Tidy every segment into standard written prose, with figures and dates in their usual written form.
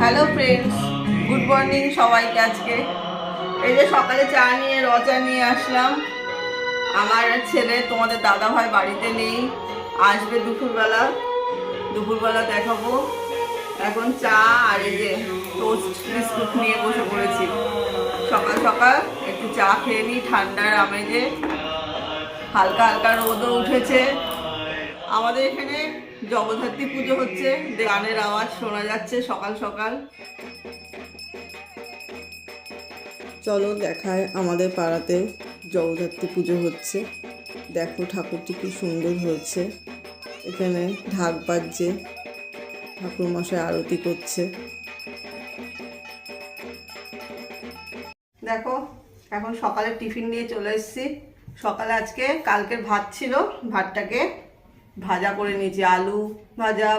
Hello friends, good morning সবাইকে। আজকে এই যে সকালে চা নিয়ে রচা নিয়ে আসলাম। আমার ছেলে তোমাদের দাদা ভাই বাড়িতে নেই, আসবে দুপুরবেলা দেখাবো। এখন চা আর এই যে টোস্ট বিস্কুট নিয়ে বসে পড়েছি। সকাল সকাল একটু চা খেয়ে নিই ঠান্ডার আমেজে। হালকা হালকা রোদও উঠেছে। আমাদের এখানে জগদ্ধাত্রী পুজো হচ্ছে, গানের আওয়াজ শোনা যাচ্ছে সকাল সকাল। চলো দেখায়, আমাদের পাড়াতে জগদ্ধাত্রী পুজো হচ্ছে। দেখো ঠাকুরটি কি সুন্দর হয়েছে। এখানে ঢাক বাজছে, ঠাকুর মশাই আরতি করছে। দেখো এখন সকালে টিফিন নিয়ে চলে এসেছি। সকালে আজকে কালকের ভাত ছিল, ভাতটাকে ভাজা করে নিয়েছি, আলু ভাজা,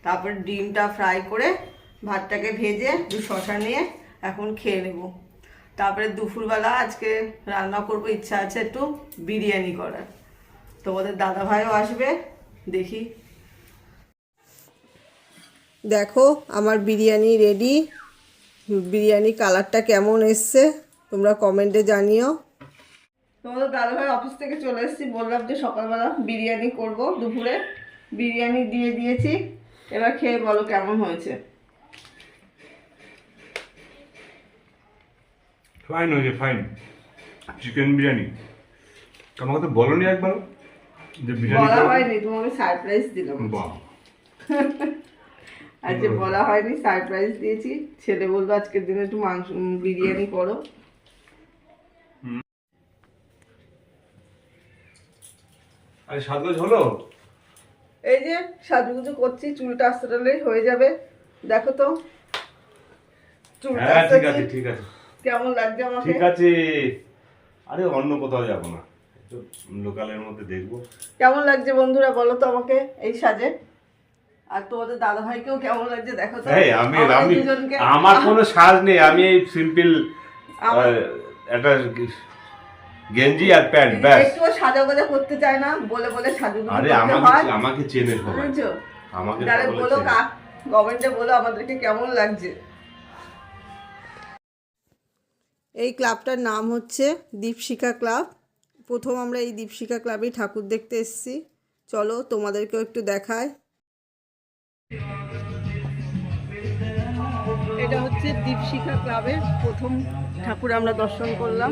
তারপর ডিমটা ফ্রাই করে ভাতটাকে ভেজে শসা নিয়ে এখন খেয়ে নেব। তারপরে দুপুরবেলা আজকে রান্না করব, ইচ্ছা আছে একটু বিরিয়ানি করার। তোমাদের দাদা ভাইও আসবে, দেখি। দেখো আমার বিরিয়ানি রেডি। বিরিয়ানি কালারটা কেমন এসছে তোমরা কমেন্টে জানিও। তোমাদের দাদাভাই অফিস থেকে চলে এসেছি, বললাম যে সকালবেলা বিরিয়ানি করব। দুপুরে বিরিয়ানি দিয়ে দিয়েছি, এবার খেয়ে বলো কেমন হয়েছে। ফাইন হয়েছে, ফাইন। চিকেন বিরিয়ানি আমাকে তো বলনি একবার যে বিরিয়ানি বলা হয়নি, তোমাকে সারপ্রাইজ দিলাম। বাহ, আজকে বলা হয়নি, সারপ্রাইজ দিয়েছি। ছেলে বললো আজকের দিনে একটু মাংস বিরিয়ানি করো। আরে সাজগোজ হলো? এই যে সাজুগুজু করছি, চুলটা আস্তে টানলেই হয়ে যাবে। দেখো তো চুলটা হ্যাঁ আস্তে ঠিক আছে, ঠিক আছে, কেমন লাগছে আমাকে। ঠিক আছে। আরে অন্য কোথাও যাবো না, একটু লোকালের মধ্যে দেখবো। কেমন লাগছে বন্ধুরা বলো তো আমাকে এই সাজে। আর তোমাদের দাদা ভাইকেও কেমন লাগছে দেখো তো। এই আমি আমার কোনো সাজ নেই, আমি এই সিম্পল একটা গেঞ্জি আর প্যান্ট, ব্যাস। একটু সাজা গোজা করতে চায় না, বলে বলে সাজুগুজু আরে করতে হয়। আমাকে চেনে সবাই, বুঝছো? আমাকে তাহলে সকলে বলো, চেনে। কমেন্টে বলো আমাদেরকে কেমন লাগছে। এই ক্লাবটার নাম হচ্ছে দীপশিখা ক্লাব। প্রথম আমরা এই দীপশিখা ক্লাবেই ঠাকুর দেখতে এসেছি। চলো তোমাদেরকেও একটু দেখায়। এটা হচ্ছে দীপশিখা ক্লাবের প্রথম ঠাকুর আমরা দর্শন করলাম।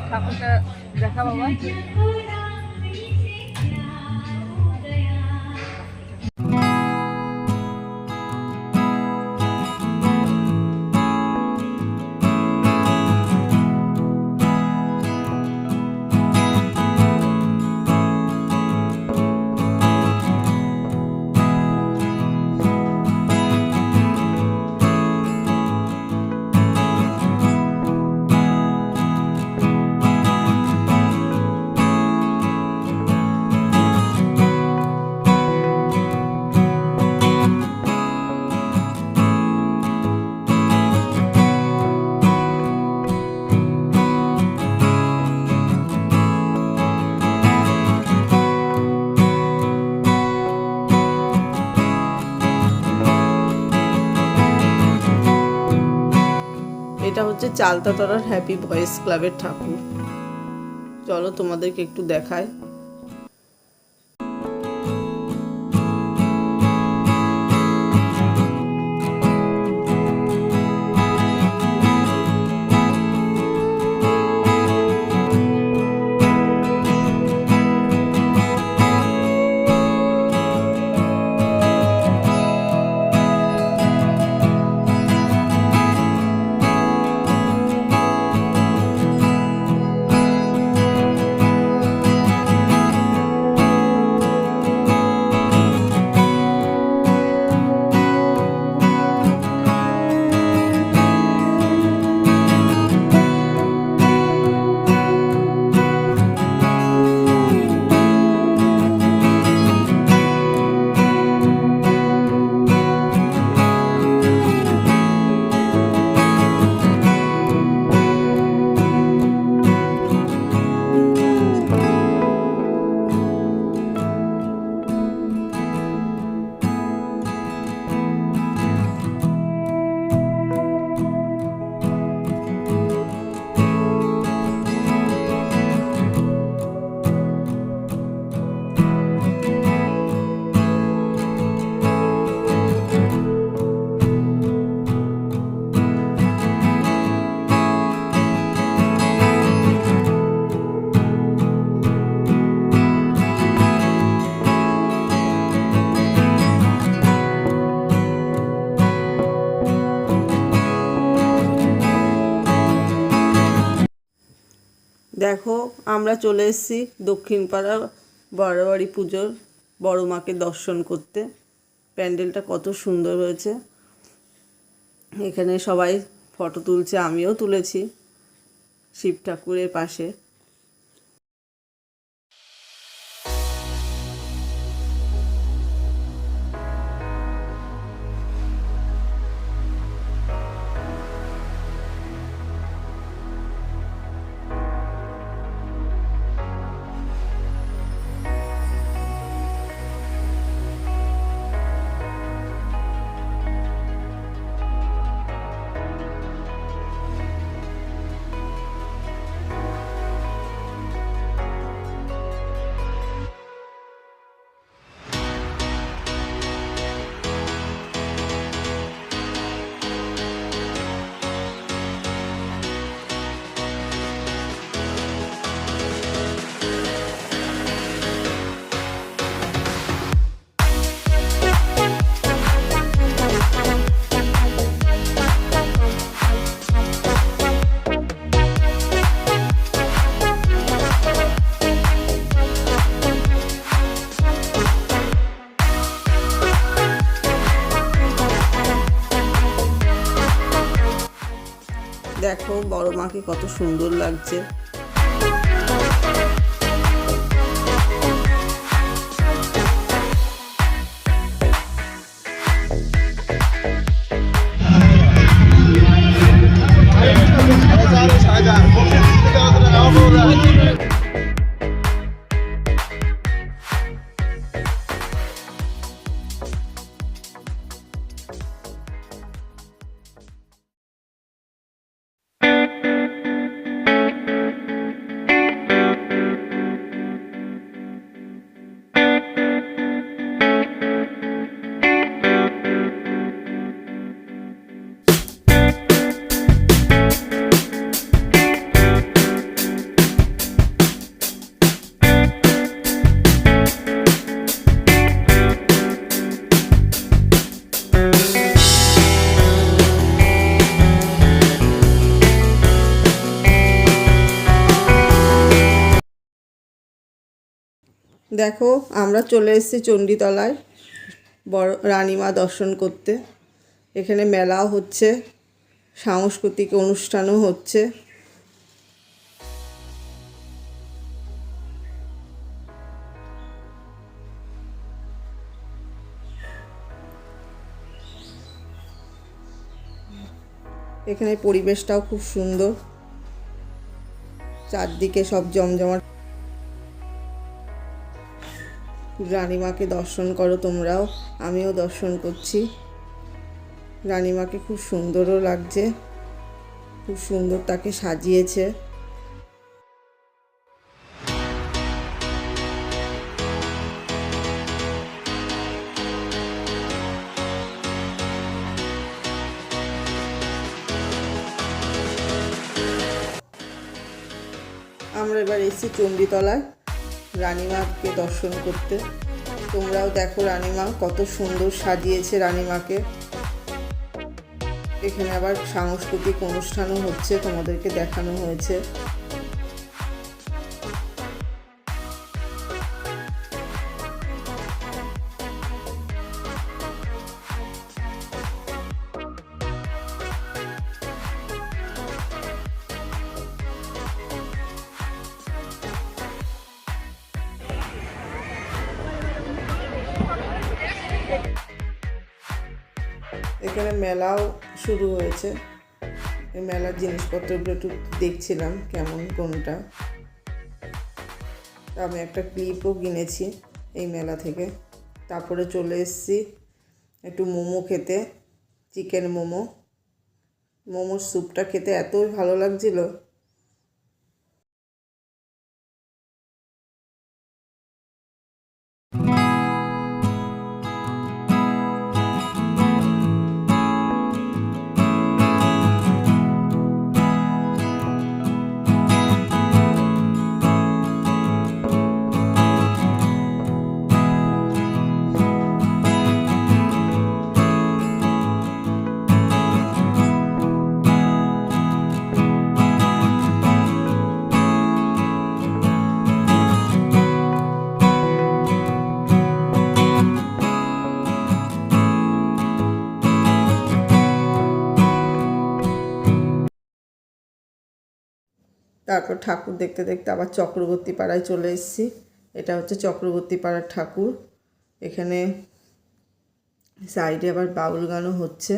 ঠাকুরটা দেখা বাবা। এটা হচ্ছে চালতাতলার হ্যাপি ভয়েস ক্লাবের ঠাকুর। চলো তোমাদেরকে একটু দেখায়। দেখো আমরা চলে এসেছি দক্ষিণপাড়া বারোয়ারি পুজোর বড় মাকে দর্শন করতে। প্যান্ডেলটা কত সুন্দর হয়েছে, এখানে সবাই ফটো তুলছে, আমিও তুলেছি শিব ঠাকুরের পাশে। দেখো বড় মাকে কত সুন্দর লাগছে। দেখো আমরা চলে এসেছি চণ্ডীতলায় বড় রানীমা দর্শন করতে। এখানে মেলাও হচ্ছে, সাংস্কৃতিক অনুষ্ঠানও হচ্ছে। এখানে পরিবেশটাও খুব সুন্দর, চারদিকে সব জমজমাট। রানীমাকে দর্শন করো তোমরাও, আমিও দর্শন করছি। রানীমাকে খুব সুন্দরও লাগছে, খুব সুন্দর তাকে সাজিয়েছে। আমরা এবার এসেছি চণ্ডীতলায় রানীমাকে দর্শন করতে। তোমরাও দেখো রানীমা কত সুন্দর সাজিয়েছে রানীমাকে। এখানে আবার সাংস্কৃতিক অনুষ্ঠানও হচ্ছে, তোমাদেরকে দেখানো হয়েছে। এখানে মেলাও শুরু হয়েছে, এই মেলার জিনিসপত্রগুলো একটু দেখছিলাম কেমন কোনটা। আমি একটা ক্লিপও কিনেছি এই মেলা থেকে। তারপরে চলে এসেছি একটু মোমো খেতে, চিকেন মোমো। মোমোর স্যুপটা খেতে এতই ভালো লাগছিল। তারপর ঠাকুর দেখতে দেখতে আবার চক্রবর্তী পাড়ায় চলে এসেছি। এটা হচ্ছে চক্রবর্তী পাড়ার ঠাকুর। এখানে সাইডে আবার বাউল গানও হচ্ছে।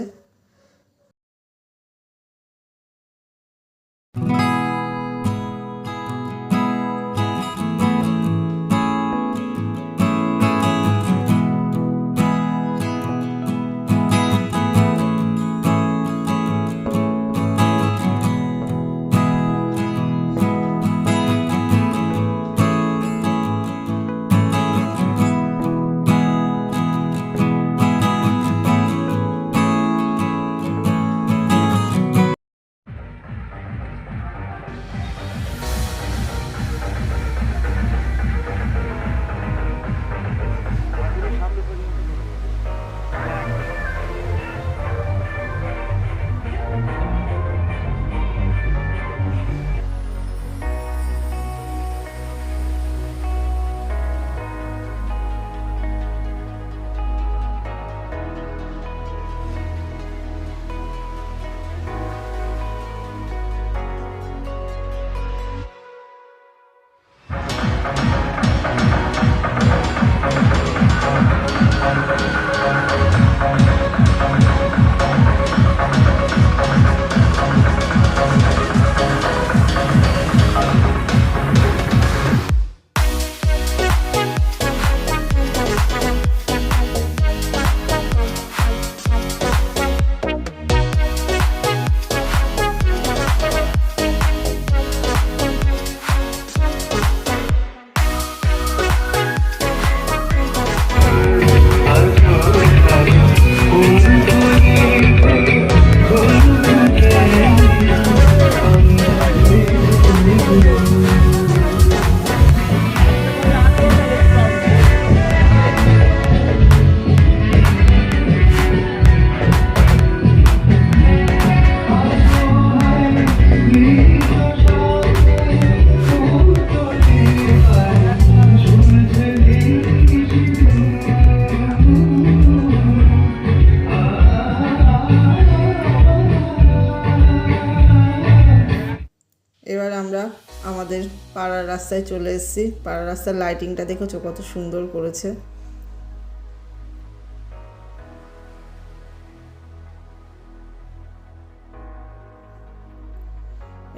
এবার আমরা আমাদের পাড়ার রাস্তায় চলে এসেছি। পাড়ার রাস্তার লাইটিংটা দেখেছো কত সুন্দর করেছে।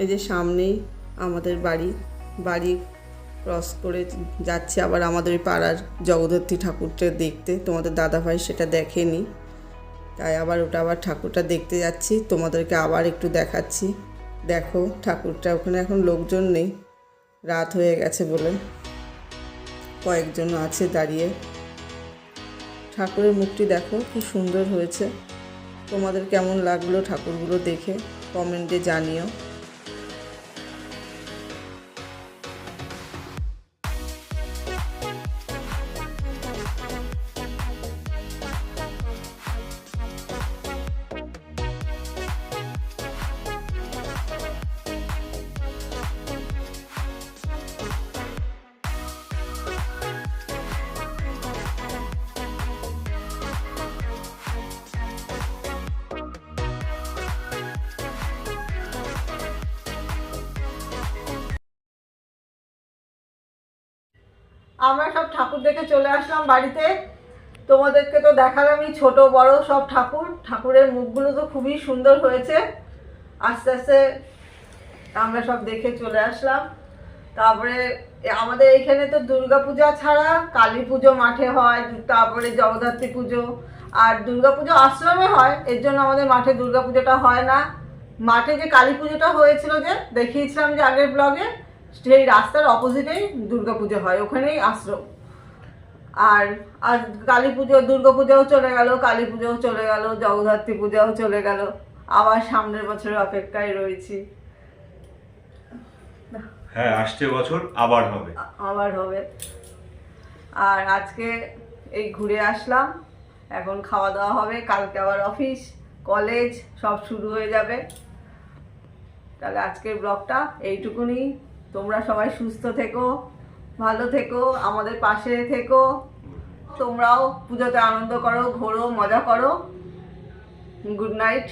এই যে সামনেই আমাদের বাড়ি ক্রস করে যাচ্ছে আবার আমাদের পাড়ার জগদ্ধাত্রী ঠাকুরটা দেখতে। তোমাদের দাদাভাই সেটা দেখেনি, তাই আবার ঠাকুরটা দেখতে যাচ্ছি। তোমাদেরকে আবার একটু দেখাচ্ছি। দেখো ঠাকুরটা, ওখানে এখন লোকজন নেই, রাত হয়ে গেছে বলে কয়েকজন আছে দাঁড়িয়ে। ঠাকুরের মুখটি দেখো কি সুন্দর হয়েছে। তোমাদের কেমন লাগলো ঠাকুরগুলো দেখে কমেন্টে জানিও। আমরা সব ঠাকুর দেখে চলে আসলাম বাড়িতে। তোমাদেরকে তো দেখালামই ছোট বড় সব ঠাকুর। ঠাকুরের মুখগুলো তো খুবই সুন্দর হয়েছে। আস্তে আস্তে আমরা সব দেখে চলে আসলাম। তারপরে আমাদের এখানে তো দুর্গা পূজা ছাড়া কালী পুজো মাঠে হয়, তারপরে জগদ্ধাত্রী পুজো, আর দুর্গা পুজো আশ্রমে হয়। এর জন্য আমাদের মাঠে দুর্গা পুজোটা হয় না। মাঠে যে কালী পুজোটা হয়েছিল, যে দেখিয়েছিলাম যে আগের ব্লগে, সেই রাস্তার অপোজিটেই দুর্গা পুজো হয়, ওখানেই আশ্রম। আর আর কালী পুজো, দুর্গা পুজোও চলে গেল, কালী পুজোও চলে গেল, জগদ্ধাত্রী পূজাও চলে গেল। আবার সামনের বছরের অপেক্ষায় রয়েছি। হ্যাঁ, আসছে বছর আবার হবে। আর আজকে এই ঘুরে আসলাম, এখন খাওয়া দাওয়া হবে, কালকে আবার অফিস কলেজ সব শুরু হয়ে যাবে। তাহলে আজকের ব্লগটা এইটুকুনি। তোমরা সবাই সুস্থ থেকো, ভালো থেকো, আমাদের পাশে থেকো। তোমরাও পুজোতে আনন্দ করো, ঘোরো, মজা করো। Good night.